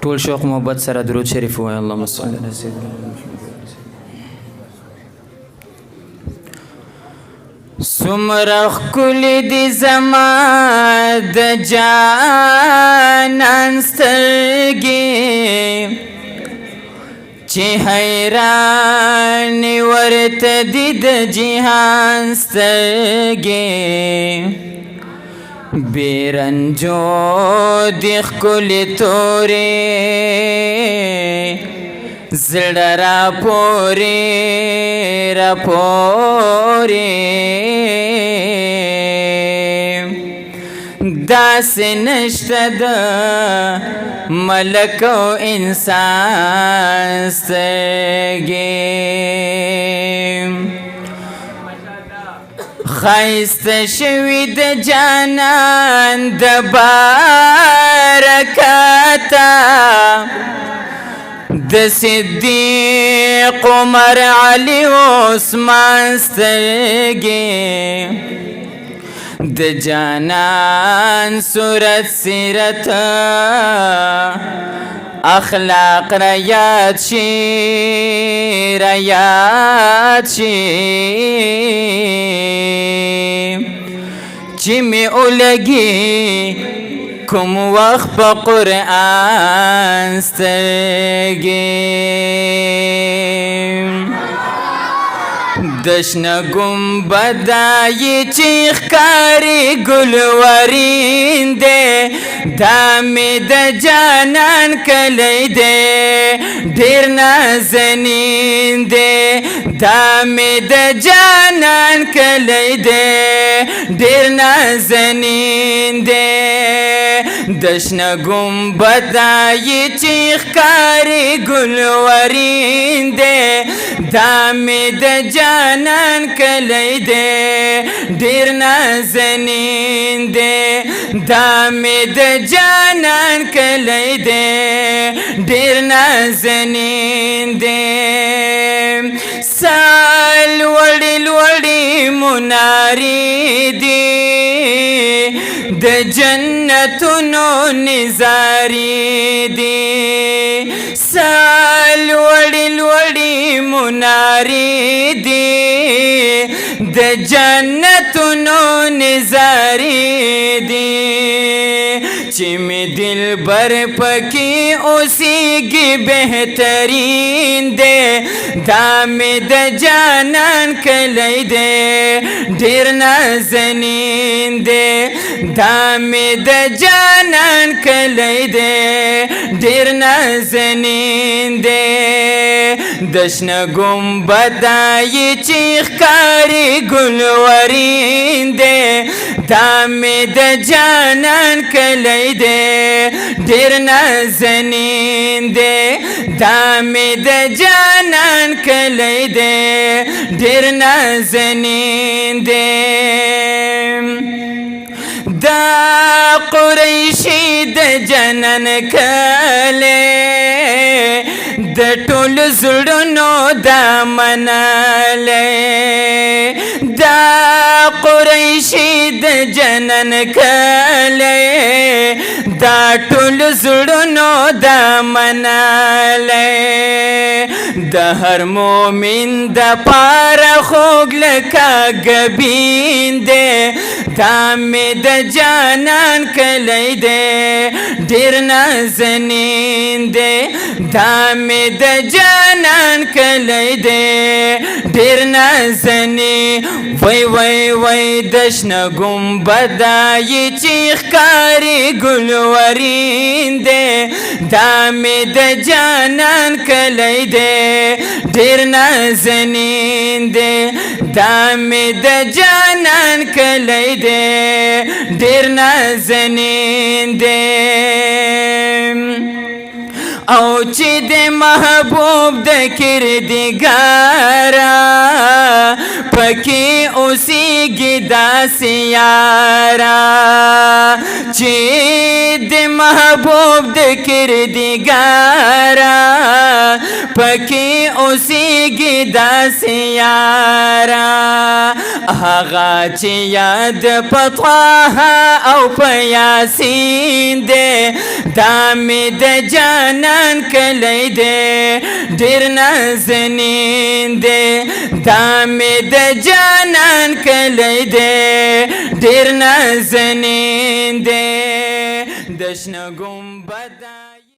ټول شوق محبت سره درود شریف وایي. اللهم صل علی سیدنا سمره ښکلې دي زما د جانان سترګې چې حیرانې ورته دي د جهان سترګې بې رنجو دي ښکلې تورې زړه راپورې داسې نشته د ملک او انسان سترګې ښایسته شوي د جانان د برکته د صدیق عمر علي عثمان سترګې د جانان صورت سیرت اخلاق را یاد شي چې مې اولګي کوم وخت په قرآن سترګې د شنه ګنبده یې چې ښکاري ګلورین دی دا مې د جانان کلی دی ډېر نازنین دی دا مې د جانان کلی دی ډېر نازنین دی د شنه ګنبده یې چې ښکاري ګلورین دی دا مې د جانان کلی دی ډېر نازنین دی دا مې د جانان کلی دی ډېر نازنین دی سال لوړې لوړې منارې دي د جنتونو نظارې دي سال لوړې لوړې منارې دي د جنتونو نظارې دي چې مې دلبر پکې اوسېږي بهترین دی دا مې د جانان کلی دی ډېر نازنین دی دا مې د جانان کلی دی ډېر نازنین دی د شنه ګنبده یې چې ښکاري ګلورین دی دا مې د جانان کلی دی ډېر نازنین دی دا مې د جانان کلی دی ډېر نازنین دی دا قریشي د جنن کلی د ټول زړونو دا منلی دا قریشي د جنن کلی دا ټول زړونو دا منلی د هر مومن د پاره خوږ لکه ګبین دی دا مې د جانان کلی دی ډېر نازنین دی دا مې د جانان کلی دی ډېر نازنین وای وای وای د شنه ګنبده یې چې ښکاري ګلورین دی دا مې د جانان کلی دی ډېر نازنین دی دا مې د جانان کلی دی ډېر نازنین دی او چې د محبوب د کردګاره پکې اوسېږي داسې یاره چې د محبوب د کردګاره پکې اوسېږي داسې یاره هغه چې یاد په طه او په یاسین دی دا مې د جانان کلی دی ډېر نازنین دی دا مې د جانان کلی دی ډېر نازنین دی د شنه ګنبده